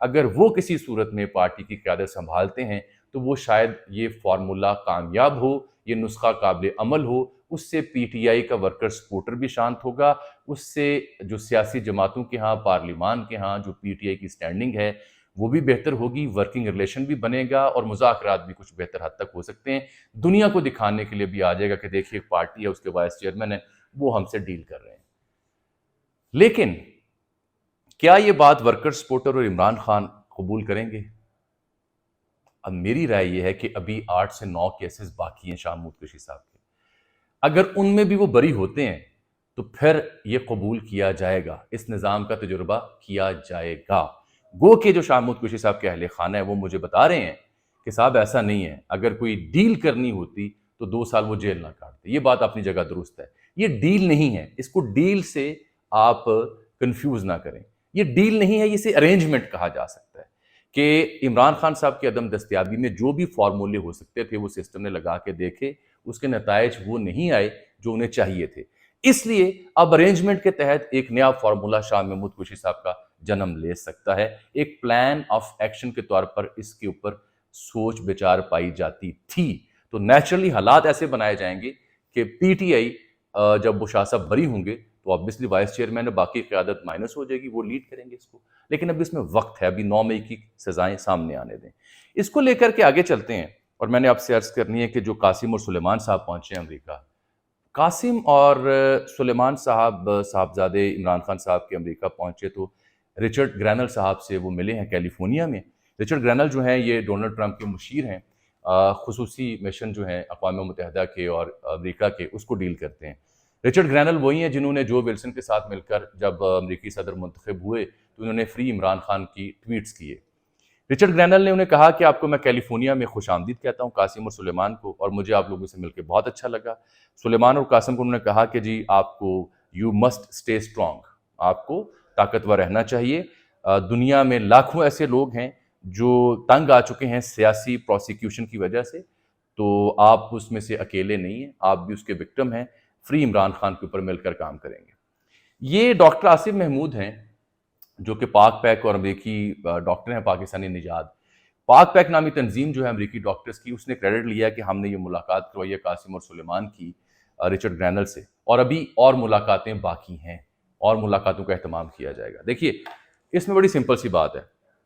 اگر وہ کسی صورت میں پارٹی کی قیادت سنبھالتے ہیں تو وہ شاید یہ فارمولا کامیاب ہو، یہ نسخہ قابل عمل ہو، اس سے پی ٹی آئی کا ورکر سپورٹر بھی شانت ہوگا، اس سے جو سیاسی جماعتوں کے ہاں، پارلیمان کے ہاں جو پی ٹی آئی کی سٹینڈنگ ہے وہ بھی بہتر ہوگی، ورکنگ ریلیشن بھی بنے گا اور مذاکرات بھی کچھ بہتر حد تک ہو سکتے ہیں۔ دنیا کو دکھانے کے لیے بھی آ جائے گا کہ دیکھیے ایک پارٹی ہے، اس کے وائس چیئرمین ہے، وہ ہم سے ڈیل کر رہے ہیں۔ لیکن کیا یہ بات ورکر سپورٹر اور عمران خان قبول کریں گے؟ اب میری رائے یہ ہے کہ ابھی 8 سے 9 کیسز باقی ہیں شاہ محمود قریشی صاحب کے، اگر ان میں بھی وہ بری ہوتے ہیں تو پھر یہ قبول کیا جائے گا، اس نظام کا تجربہ کیا جائے گا۔ گو کہ جو شاہ محمود قریشی صاحب کے اہل خانہ ہے وہ مجھے بتا رہے ہیں کہ صاحب ایسا نہیں ہے، اگر کوئی ڈیل کرنی ہوتی تو 2 سال وہ جیل نہ کاٹتے۔ یہ بات اپنی جگہ درست ہے، یہ ڈیل نہیں ہے، اس کو ڈیل سے آپ کنفیوز نہ کریں، یہ ڈیل نہیں ہے، اسے ارینجمنٹ کہا جا سکتا ہے کہ عمران خان صاحب کی عدم دستیابی میں جو بھی فارمولے ہو سکتے تھے وہ سسٹم نے لگا کے دیکھے، اس کے نتائج وہ نہیں آئے جو انہیں چاہیے تھے، اس لیے اب ارینجمنٹ کے تحت ایک نیا فارمولا شاہ محمود قریشی صاحب کا جنم لے سکتا ہے۔ ایک پلان آف ایکشن کے طور پر اس کے اوپر سوچ بچار پائی جاتی تھی، تو نیچرلی حالات ایسے بنائے جائیں گے کہ پی ٹی آئی جب وہ شاہ صاحب بری ہوں گے تو آبویسلی وائس چیئرمین ہے، باقی قیادت مائنس ہو جائے گی، وہ لیڈ کریں گے اس کو، لیکن اب اس میں وقت ہے، ابھی 9 مئی کی سزائیں سامنے آنے دیں۔ اس کو لے کر کے آگے چلتے ہیں، اور میں نے آپ سے عرض کرنی ہے کہ جو قاسم اور سلیمان صاحب پہنچے ہیں امریکہ، قاسم اور سلیمان صاحبزادے عمران خان صاحب کے امریکہ پہنچے تو رچرڈ گرینل صاحب سے وہ ملے ہیں کیلیفورنیا میں۔ رچرڈ گرینل جو ہیں یہ ڈونلڈ ٹرمپ کے مشیر ہیں، خصوصی مشن جو ہیں اقوام متحدہ کے اور امریکہ کے اس کو ڈیل کرتے ہیں۔ رچرڈ گرینل وہی ہیں جنہوں نے جو ولسن کے ساتھ مل کر جب امریکی صدر منتخب ہوئے تو انہوں نے فری عمران خان کی ٹویٹس کیے۔ رچرڈ گرینل نے انہیں کہا کہ آپ کو میں کیلیفورنیا میں خوش آمدید کہتا ہوں، قاسم اور سلیمان کو، اور مجھے آپ لوگوں سے مل کے بہت اچھا لگا۔ سلیمان اور قاسم کو انہوں نے کہا کہ جی آپ کو یو مسٹ اسٹے اسٹرانگ، آپ کو طاقتور رہنا چاہیے، دنیا میں لاکھوں ایسے لوگ ہیں جو تنگ آ چکے ہیں سیاسی پروسیکیوشن کی وجہ سے، تو آپ اس میں سے اکیلے نہیں ہیں، آپ بھی اس کے وکٹم ہیں، فری عمران خان کے اوپر مل کر کام کریں گے۔ یہ ڈاکٹر آصف محمود ہیں جو کہ پاک پیک اور امریکی ڈاکٹر ہیں پاکستانی نژاد۔ پاک پیک نامی تنظیم جو ہے امریکی ڈاکٹرز کی، اس نے کریڈٹ لیا کہ ہم نے یہ ملاقات کروائی ہے قاسم اور سلیمان کی رچرڈ گرینل سے، اور ابھی اور ملاقاتیں باقی ہیں، اور ملاقاتوں کا اہتمام کیا جائے گا۔ دیکھیے اس میں بڑی سمپل سی بات ہے،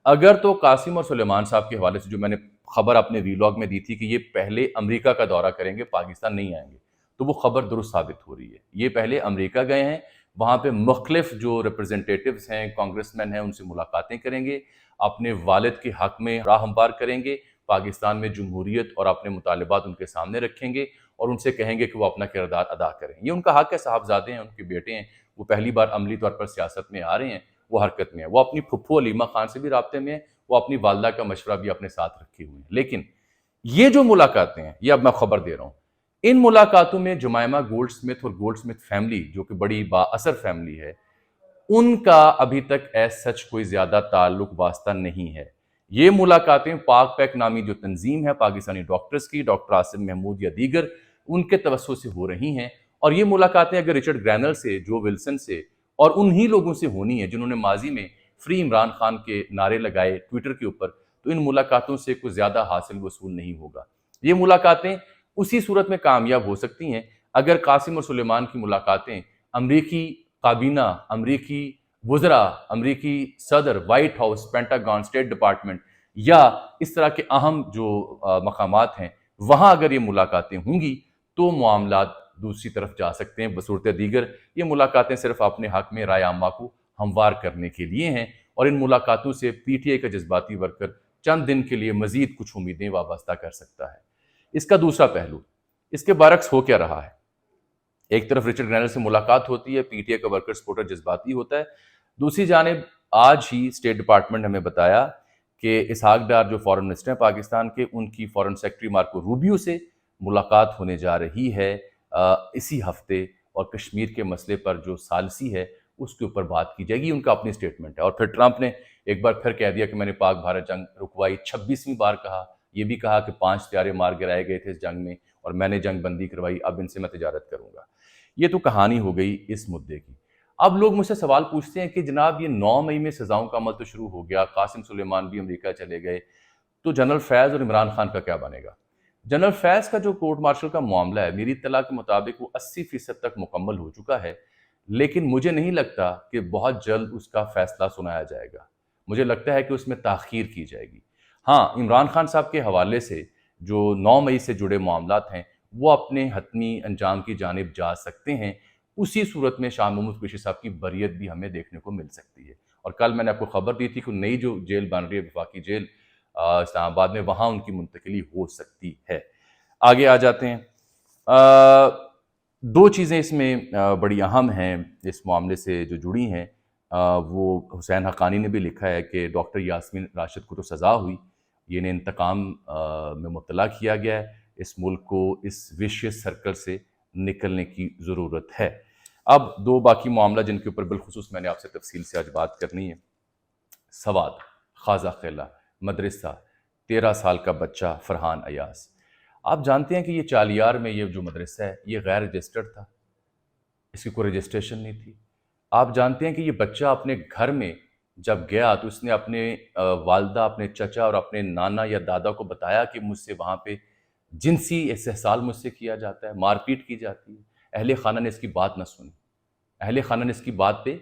اگر تو قاسم اور سلیمان صاحب کے حوالے سے جو میں نے خبر اپنے ویلاگ میں دی تھی کہ یہ پہلے امریکہ کا دورہ کریں گے، پاکستان نہیں آئیں گے، تو وہ خبر درست ثابت ہو رہی ہے۔ یہ پہلے امریکہ گئے ہیں، وہاں پہ مختلف جو ریپرزنٹیٹیوز ہیں، کانگریس مین ہیں، ان سے ملاقاتیں کریں گے، اپنے والد کے حق میں راہ ہموار کریں گے، پاکستان میں جمہوریت اور اپنے مطالبات ان کے سامنے رکھیں گے اور ان سے کہیں گے کہ وہ اپنا کردار ادا کریں۔ یہ ان کا حق ہے، صاحبزادے ہیں، ان کے بیٹے ہیں، وہ پہلی بار عملی طور پر سیاست میں آ رہے ہیں، وہ حرکت میں ہیں، وہ اپنی پھپھو علیمہ خان سے بھی رابطے میں ہیں، وہ اپنی والدہ کا مشورہ بھی اپنے ساتھ رکھے ہوئے ہیں۔ لیکن یہ جو ملاقاتیں ہیں، یہ اب میں خبر دے رہا ہوں، ان ملاقاتوں میں جمائمہ گولڈ سمتھ اور گولڈ سمتھ فیملی جو کہ بڑی با اثر فیملی ہے، ان کا ابھی تک ایز سچ کوئی زیادہ تعلق واسطہ نہیں ہے۔ یہ ملاقاتیں پاک پیک نامی جو تنظیم ہے پاکستانی ڈاکٹرز کی، ڈاکٹر آصف محمود یا دیگر، ان کے توسط سے ہو رہی ہیں، اور یہ ملاقاتیں اگر رچرڈ گرینل سے، جو ولسن سے اور انہی لوگوں سے ہونی ہے جنہوں نے ماضی میں فری عمران خان کے نعرے لگائے ٹویٹر کے اوپر، تو ان ملاقاتوں سے کچھ زیادہ حاصل وصول نہیں ہوگا۔ یہ ملاقاتیں اسی صورت میں کامیاب ہو سکتی ہیں اگر قاسم اور سلیمان کی ملاقاتیں امریکی کابینہ، امریکی وزراء، امریکی صدر، white house, Pentagon, state department یا اس طرح کے اہم جو مقامات ہیں وہاں اگر یہ ملاقاتیں ہوں گی تو معاملات دوسری طرف جا سکتے ہیں۔ بصورت دیگر یہ ملاقاتیں صرف اپنے حق میں رائے عامہ کو ہموار کرنے کے لیے ہیں، اور ان ملاقاتوں سے پی ٹی آئی کا جذباتی ورکر چند دن کے لیے مزید کچھ امیدیں وابستہ کر سکتا ہے۔ اس کا دوسرا پہلو، اس کے برعکس ہو کیا رہا ہے؟ ایک طرف رچرڈ گرینل سے ملاقات ہوتی ہے، پی ٹی آئی کا ورکر سپورٹر جذباتی ہوتا ہے، دوسری جانب آج ہی اسٹیٹ ڈپارٹمنٹ نے ہمیں بتایا کہ اسحاق ڈار جو فارن منسٹر ہیں پاکستان کے، ان کی فارن سیکرٹری مارکو روبیو سے ملاقات ہونے جا رہی ہے اسی ہفتے، اور کشمیر کے مسئلے پر جو ثالثی ہے اس کے اوپر بات کی جائے گی، ان کا اپنی سٹیٹمنٹ ہے۔ اور پھر ٹرمپ نے ایک بار پھر کہہ دیا کہ میں نے پاک بھارت جنگ رکوائی، 26ویں بار کہا، یہ بھی کہا کہ 5 طیارے مار گرائے گئے تھے اس جنگ میں اور میں نے جنگ بندی کروائی، اب ان سے میں تجارت کروں گا۔ یہ تو کہانی ہو گئی اس مدعے کی۔ اب لوگ مجھ سے سوال پوچھتے ہیں کہ جناب یہ 9 مئی میں سزاؤں کا عمل تو شروع ہو گیا، قاسم سلیمان بھی امریکہ چلے گئے، تو جنرل فیض اور عمران خان کا کیا بنے گا؟ جنرل فیض کا جو کورٹ مارشل کا معاملہ ہے، میری اطلاع کے مطابق وہ 80% تک مکمل ہو چکا ہے، لیکن مجھے نہیں لگتا کہ بہت جلد اس کا فیصلہ سنایا جائے گا. مجھے لگتا ہے کہ اس میں تاخیر کی جائے گی. ہاں، عمران خان صاحب کے حوالے سے جو 9 مئی سے جڑے معاملات ہیں وہ اپنے حتمی انجام کی جانب جا سکتے ہیں. اسی صورت میں شاہ محمود قریشی صاحب کی بریت بھی ہمیں دیکھنے کو مل سکتی ہے. اور کل میں نے آپ کو خبر دی تھی کہ نئی جو جیل بن رہی ہے، وفاقی جیل اسلام آباد میں، وہاں ان کی منتقلی ہو سکتی ہے. آگے آ جاتے ہیں. دو چیزیں اس میں بڑی اہم ہیں اس معاملے سے جو جڑی ہیں. وہ حسین حقانی نے بھی لکھا ہے کہ ڈاکٹر یاسمین راشد کو تو سزا ہوئی، یہ انہیں انتقام میں مبتلا کیا گیا ہے. اس ملک کو اس ویشیس سرکل سے نکلنے کی ضرورت ہے. اب دو باقی معاملہ جن کے اوپر بالخصوص میں نے آپ سے تفصیل سے آج بات کرنی ہے. سوات، خواجہ قلعہ مدرسہ، 13 سال کا بچہ فرحان ایاز. آپ جانتے ہیں کہ یہ چالیار میں یہ جو مدرسہ ہے یہ غیر رجسٹرڈ تھا، اس کی کوئی رجسٹریشن نہیں تھی. آپ جانتے ہیں کہ یہ بچہ اپنے گھر میں جب گیا تو اس نے اپنے والدہ، اپنے چچا اور اپنے نانا یا دادا کو بتایا کہ مجھ سے وہاں پہ جنسی استحصال مجھ سے کیا جاتا ہے، مار پیٹ کی جاتی ہے. اہل خانہ نے اس کی بات نہ سنی، اہل خانہ نے اس کی بات پہ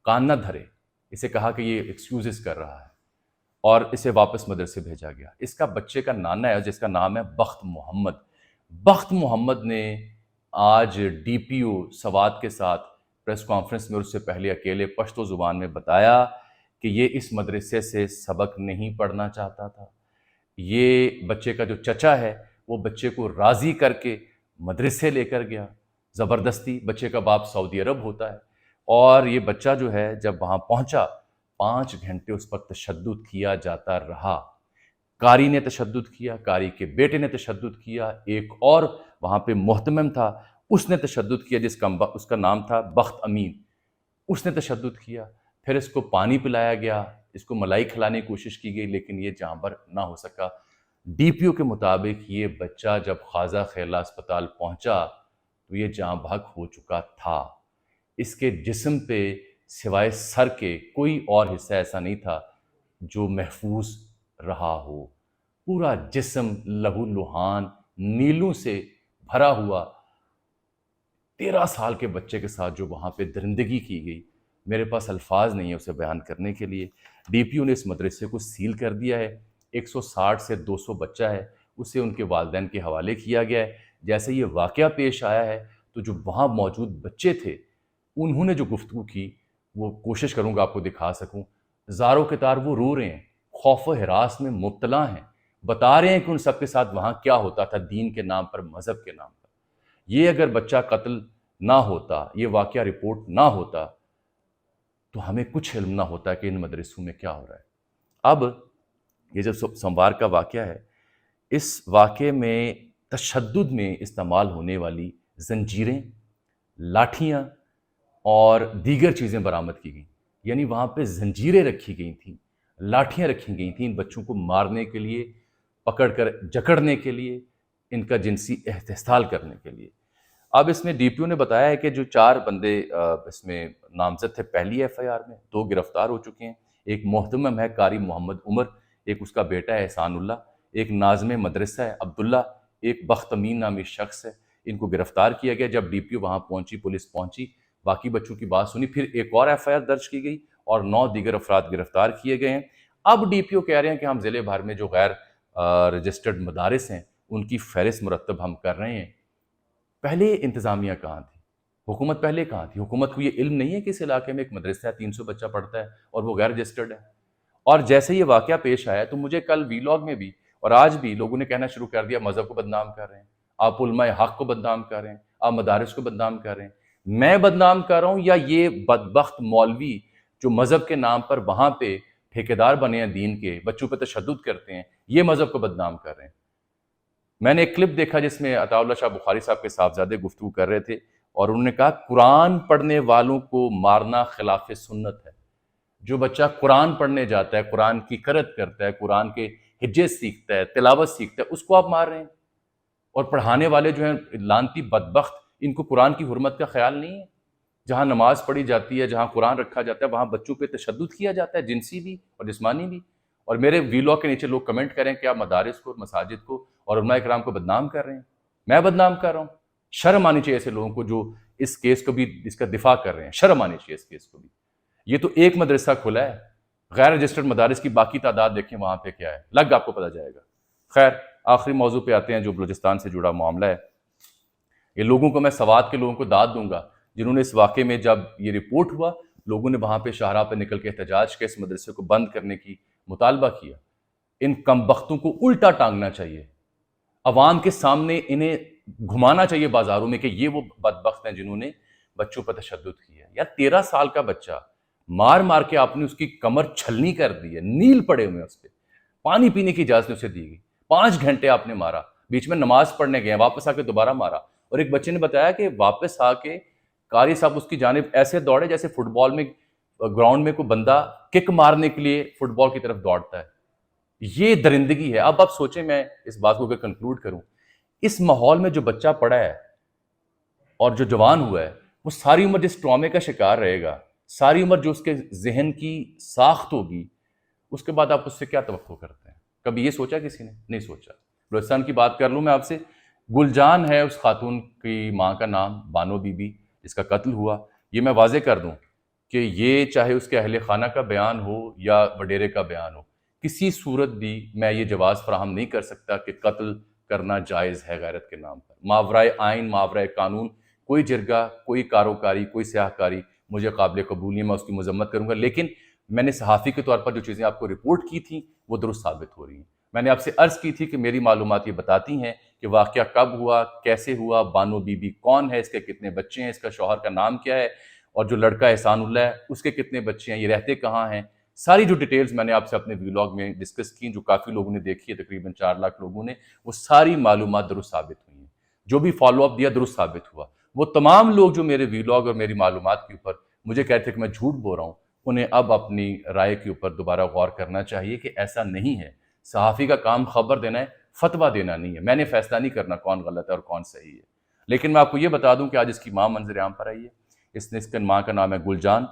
کان نہ دھرے، اسے کہا کہ یہ ایکسکیوزز کر رہا ہے اور اسے واپس مدرسے بھیجا گیا. اس کا بچے کا نانا ہے جس کا نام ہے بخت محمد. بخت محمد نے آج ڈی پی او سوات کے ساتھ پریس کانفرنس میں، اور اس سے پہلے اکیلے پشتو زبان میں بتایا کہ یہ اس مدرسے سے سبق نہیں پڑھنا چاہتا تھا. یہ بچے کا جو چچا ہے وہ بچے کو راضی کر کے مدرسے لے کر گیا زبردستی. بچے کا باپ سعودی عرب ہوتا ہے اور یہ بچہ جو ہے جب وہاں پہنچا 5 گھنٹے اس پر تشدد کیا جاتا رہا. قاری نے تشدد کیا، قاری کے بیٹے نے تشدد کیا، ایک اور وہاں پہ محتمم تھا اس نے تشدد کیا اس کا نام تھا بخت امین، اس نے تشدد کیا. پھر اس کو پانی پلایا گیا، اس کو ملائی کھلانے کی کوشش کی گئی لیکن یہ جاں بر نہ ہو سکا. ڈی پی او کے مطابق یہ بچہ جب خواجہ قلعہ اسپتال پہنچا تو یہ جاں بحق ہو چکا تھا. اس کے جسم پہ سوائے سر کے کوئی اور حصہ ایسا نہیں تھا جو محفوظ رہا ہو. پورا جسم لہو لہان نیلوں سے بھرا ہوا. 13 سال کے بچے کے ساتھ جو وہاں پہ درندگی کی گئی، میرے پاس الفاظ نہیں ہے اسے بیان کرنے کے لیے. ڈی پی او نے اس مدرسے کو سیل کر دیا ہے. 160 سے 200 بچہ ہے، اسے ان کے والدین کے حوالے کیا گیا ہے. جیسے یہ واقعہ پیش آیا ہے تو جو وہاں موجود بچے تھے انہوں نے جو گفتگو کی وہ کوشش کروں گا آپ کو دکھا سکوں. زاروں کے تار وہ رو رہے ہیں، خوف و ہراس میں مبتلا ہیں، بتا رہے ہیں کہ ان سب کے ساتھ وہاں کیا ہوتا تھا دین کے نام پر، مذہب کے نام پر. یہ اگر بچہ قتل نہ ہوتا، یہ واقعہ رپورٹ نہ ہوتا تو ہمیں کچھ علم نہ ہوتا کہ ان مدرسوں میں کیا ہو رہا ہے. اب یہ جو سوموار کا واقعہ ہے، اس واقعے میں تشدد میں استعمال ہونے والی زنجیریں، لاٹھیاں اور دیگر چیزیں برآمد کی گئیں. یعنی وہاں پہ زنجیریں رکھی گئی تھیں، لاٹھیاں رکھی گئی تھیں ان بچوں کو مارنے کے لیے، پکڑ کر جکڑنے کے لیے، ان کا جنسی استحصال کرنے کے لیے. اب اس میں ڈی پی او نے بتایا ہے کہ جو 4 بندے اس میں نامزد تھے پہلی ایف آئی آر میں، 2 گرفتار ہو چکے ہیں. ایک محتمم ہے قاری محمد عمر، ایک اس کا بیٹا ہے احسان اللہ، ایک ناظم مدرسہ ہے عبداللہ، ایک بخت امین نامی شخص ہے. ان کو گرفتار کیا گیا. جب ڈی پی او وہاں پہنچی، پولیس پہنچی، باقی بچوں کی بات سنی، پھر ایک اور ایف آئی آر درج کی گئی اور 9 دیگر افراد گرفتار کیے گئے ہیں. اب ڈی پی او کہہ رہے ہیں کہ ہم ضلع بھر میں جو غیر رجسٹرڈ مدارس ہیں ان کی فہرست مرتب ہم کر رہے ہیں. پہلے انتظامیہ کہاں تھی؟ حکومت پہلے کہاں تھی؟ حکومت کو یہ علم نہیں ہے کہ اس علاقے میں ایک مدرسہ ہے، 300 بچہ پڑھتا ہے اور وہ غیر رجسٹرڈ ہے. اور جیسے یہ واقعہ پیش آیا تو مجھے کل ویلاگ میں بھی اور آج بھی لوگوں نے کہنا شروع کر دیا مذہب کو بدنام کر رہے ہیں، آپ علماء حق کو بدنام کر رہے ہیں، آپ مدارس کو بدنام کر رہے ہیں. میں بدنام کر رہا ہوں یا یہ بدبخت مولوی جو مذہب کے نام پر وہاں پہ ٹھیکیدار بنے ہیں دین کے، بچوں پہ تشدد کرتے ہیں، یہ مذہب کو بدنام کر رہے ہیں؟ میں نے ایک کلپ دیکھا جس میں عطا اللہ شاہ بخاری صاحب کے صاحبزادے گفتگو کر رہے تھے اور انہوں نے کہا قرآن پڑھنے والوں کو مارنا خلاف سنت ہے. جو بچہ قرآن پڑھنے جاتا ہے، قرآن کی قرأت کرتا ہے، قرآن کے ہجے سیکھتا ہے، تلاوت سیکھتا ہے، اس کو آپ مار رہے ہیں. اور پڑھانے والے جو ہیں لانتی بدبخت، ان کو قرآن کی حرمت کا خیال نہیں ہے. جہاں نماز پڑھی جاتی ہے، جہاں قرآن رکھا جاتا ہے، وہاں بچوں پہ تشدد کیا جاتا ہے، جنسی بھی اور جسمانی بھی. اور میرے ویلاگ کے نیچے لوگ کمنٹ کریں کہ آپ مدارس کو، مساجد کو اور علماء کرام کو بدنام کر رہے ہیں. میں بدنام کر رہا ہوں؟ شرم آنی چاہیے ایسے لوگوں کو جو اس کیس کو بھی، اس کا دفاع کر رہے ہیں. شرم آنی چاہیے اس کیس کو بھی. یہ تو ایک مدرسہ کھلا ہے، غیر رجسٹرڈ مدارس کی باقی تعداد دیکھیں وہاں پہ کیا ہے، لگ آپ کو پتہ جائے گا. خیر، آخری موضوع پہ آتے ہیں جو بلوچستان سے جڑا معاملہ ہے. یہ لوگوں کو میں سوات کے لوگوں کو داد دوں گا جنہوں نے اس واقعے میں، جب یہ رپورٹ ہوا، لوگوں نے وہاں پہ شاہراہ پہ نکل کے احتجاج کے اس مدرسے کو بند کرنے کی مطالبہ کیا. ان کمبختوں کو الٹا ٹانگنا چاہیے، عوام کے سامنے انہیں گھمانا چاہیے بازاروں میں کہ یہ وہ بدبخت ہیں جنہوں نے بچوں پر تشدد کیا. یا 13 سال کا بچہ مار مار کے آپ نے اس کی کمر چھلنی کر دی ہے، نیل پڑے ہوئے اس پہ، پانی پینے کی اجازت اسے دی گئی. 5 گھنٹے آپ نے مارا، بیچ میں نماز پڑھنے گئے، واپس آ کے دوبارہ مارا. اور ایک بچے نے بتایا کہ واپس آ کے قاری صاحب اس کی جانب ایسے دوڑے جیسے فٹ بال میں گراؤنڈ میں کوئی بندہ کک مارنے کے لیے فٹ بال کی طرف دوڑتا ہے. یہ درندگی ہے. اب آپ سوچیں، میں اس بات کو کنکلوڈ کروں، اس ماحول میں جو بچہ پڑا ہے اور جو جوان ہوا ہے، وہ ساری عمر جس ٹرامے کا شکار رہے گا، ساری عمر جو اس کے ذہن کی ساخت ہوگی، اس کے بعد آپ اس سے کیا توقع کرتے ہیں؟ کبھی یہ سوچا کسی نے؟ نہیں سوچا. بلوچستان کی بات کر لوں میں آپ سے. گلجان ہے اس خاتون کی ماں کا نام، بانو بی بی، جس کا قتل ہوا. یہ میں واضح کر دوں کہ یہ چاہے اس کے اہل خانہ کا بیان ہو یا وڈیرے کا بیان ہو، کسی صورت بھی میں یہ جواز فراہم نہیں کر سکتا کہ قتل کرنا جائز ہے غیرت کے نام پر. ماورائے آئین، ماورائے قانون، کوئی جرگہ، کوئی کاروکاری، کوئی سیاہ کاری مجھے قابل قبول نہیں. میں اس کی مذمت کروں گا، لیکن میں نے صحافی کے طور پر جو چیزیں آپ کو رپورٹ کی تھیں وہ درست ثابت ہو رہی ہیں. میں نے آپ سے عرض کی تھی کہ میری معلومات یہ بتاتی ہیں کہ واقعہ کب ہوا، کیسے ہوا، بانو بی بی کون ہے، اس کے کتنے بچے ہیں، اس کا شوہر کا نام کیا ہے، اور جو لڑکا احسان اللہ ہے اس کے کتنے بچے ہیں، یہ رہتے کہاں ہیں. ساری جو ڈیٹیلز میں نے آپ سے اپنے ویلاگ میں ڈسکس کی، جو کافی لوگوں نے دیکھی ہے، تقریباً 4 لاکھ لوگوں نے، وہ ساری معلومات درست ثابت ہوئی ہیں. جو بھی فالو اپ دیا درست ثابت ہوا. وہ تمام لوگ جو میرے ویلاگ اور میری معلومات کے اوپر مجھے کہتے کہ میں جھوٹ بول رہا ہوں، انہیں اب اپنی رائے کے اوپر دوبارہ غور کرنا چاہیے کہ ایسا نہیں ہے. صحافی کا کام خبر دینا ہے، فتویٰ دینا نہیں ہے. میں نے فیصلہ نہیں کرنا کون غلط ہے اور کون صحیح ہے. لیکن میں آپ کو یہ بتا دوں کہ آج اس کی ماں منظر عام پر آئی ہے. اس کی ماں کا نام ہے گلجان.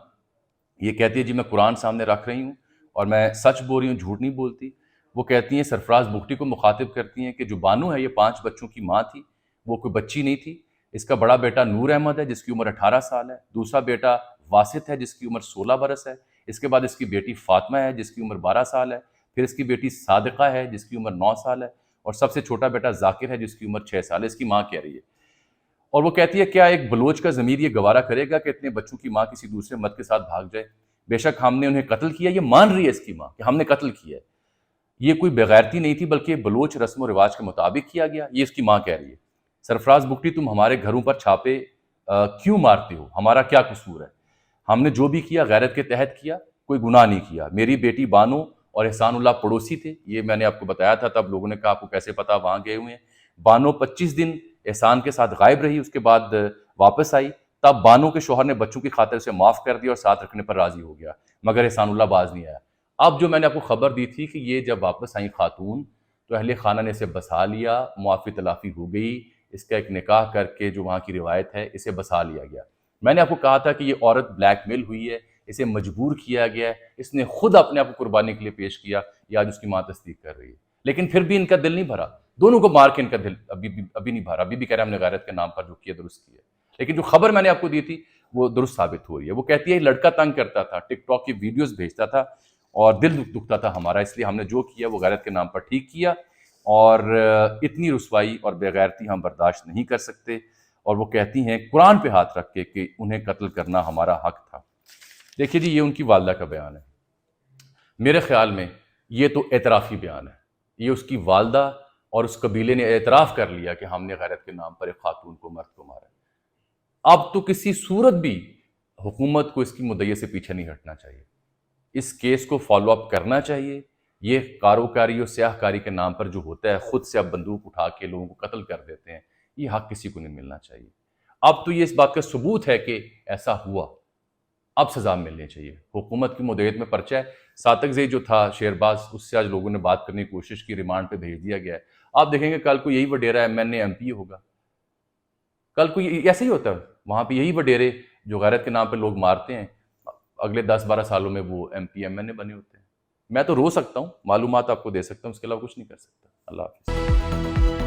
یہ کہتی ہے جی میں قرآن سامنے رکھ رہی ہوں اور میں سچ بول رہی ہوں، جھوٹ نہیں بولتی. وہ کہتی ہیں، سرفراز بگٹی کو مخاطب کرتی ہیں کہ جو بانو ہے یہ 5 بچوں کی ماں تھی، وہ کوئی بچی نہیں تھی. اس کا بڑا بیٹا نور احمد ہے جس کی عمر 18 سال ہے. دوسرا بیٹا واسط ہے جس کی عمر 16 برس ہے. اس کے بعد اس کی بیٹی فاطمہ ہے جس کی عمر 12 سال ہے. پھر اس کی بیٹی صادقہ ہے جس کی عمر 9 سال ہے. اور سب سے چھوٹا بیٹا ذاکر ہے جس کی عمر 6 سال ہے. اس کی ماں کہہ رہی ہے. اور وہ کہتی ہے کیا ایک بلوچ کا ضمیر یہ گوارا کرے گا کہ اتنے بچوں کی ماں کسی دوسرے مرد کے ساتھ بھاگ جائے؟ بے شک ہم نے انہیں قتل کیا. یہ مان رہی ہے اس کی ماں کہ ہم نے قتل کیا ہے. یہ کوئی بغیرتی نہیں تھی بلکہ بلوچ رسم و رواج کے مطابق کیا گیا. یہ اس کی ماں کہہ رہی ہے. سرفراز بگٹی تم ہمارے گھروں پر چھاپے کیوں مارتے ہو؟ ہمارا کیا قصور ہے؟ ہم نے جو بھی کیا غیرت کے تحت کیا، کوئی گناہ نہیں کیا. میری بیٹی بانو اور احسان اللہ پڑوسی تھے، یہ میں نے آپ کو بتایا تھا. تب لوگوں نے کہا آپ کو کیسے پتا وہاں گئے ہوئے ہیں. بانو 25 دن احسان کے ساتھ غائب رہی، اس کے بعد واپس آئی. تب بانو کے شوہر نے بچوں کی خاطر اسے معاف کر دیا اور ساتھ رکھنے پر راضی ہو گیا، مگر احسان اللہ باز نہیں آیا. اب جو میں نے آپ کو خبر دی تھی کہ یہ جب واپس آئیں خاتون تو اہل خانہ نے اسے بسا لیا، معافی تلافی ہو گئی، اس کا ایک نکاح کر کے جو وہاں کی روایت ہے اسے بسا لیا گیا. میں نے آپ کو کہا تھا کہ یہ عورت بلیک میل ہوئی ہے، اسے مجبور کیا گیا ہے، اس نے خود اپنے آپ کو قربانی کے لیے پیش کیا. یہ آج اس کی ماں تصدیق کر رہی ہے. لیکن پھر بھی ان کا دل نہیں بھرا. دونوں کو مار کے ان کا دل ابھی نہیں بھرا. ابھی بھی کہہ رہے ہیں ہم نے غیرت کے نام پر جو کیا درست کیا. لیکن جو خبر میں نے آپ کو دی تھی وہ درست ثابت ہو رہی ہے. وہ کہتی ہے لڑکا تنگ کرتا تھا، ٹک ٹاک کی ویڈیوز بھیجتا تھا اور دل دکھتا تھا ہمارا، اس لیے ہم نے جو کیا وہ غیرت کے نام پر ٹھیک کیا. اور اتنی رسوائی اور بےغیرتی ہم برداشت نہیں کر سکتے. اور وہ کہتی ہیں قرآن پہ ہاتھ رکھ کے کہ انہیں قتل کرنا ہمارا حق تھا. دیکھیے جی، یہ ان کی والدہ کا بیان ہے. میرے خیال میں یہ تو اعترافی بیان ہے. یہ اس کی والدہ اور اس قبیلے نے اعتراف کر لیا کہ ہم نے غیرت کے نام پر ایک خاتون کو، مرد کو مارا. اب تو کسی صورت بھی حکومت کو اس کی مدعی سے پیچھے نہیں ہٹنا چاہیے. اس کیس کو فالو اپ کرنا چاہیے. یہ کاروکاری اور سیاہ کاری کے نام پر جو ہوتا ہے، خود سے اب بندوق اٹھا کے لوگوں کو قتل کر دیتے ہیں، یہ حق کسی کو نہیں ملنا چاہیے. اب تو یہ اس بات کا ثبوت ہے کہ ایسا ہوا، اب سزا ملنی چاہیے. حکومت کی مدعیت میں پرچہ ہے. صادق زئی جو تھا شیرباز، اس سے آج لوگوں نے بات کرنے کی کوشش کی، ریمانڈ پہ بھیج دیا گیا ہے. آپ دیکھیں گے کل کو یہی وڈیرا M N A M P ہوگا. کل کو ایسے ہی ہوتا ہے وہاں پہ، یہی وڈیرے جو غیرت کے نام پہ لوگ مارتے ہیں اگلے 10-12 سالوں میں وہ ایم پی ایم این اے بنے ہوتے ہیں. میں تو رو سکتا ہوں، معلومات آپ کو دے سکتا ہوں، اس کے علاوہ کچھ نہیں کر سکتا. اللہ حافظ.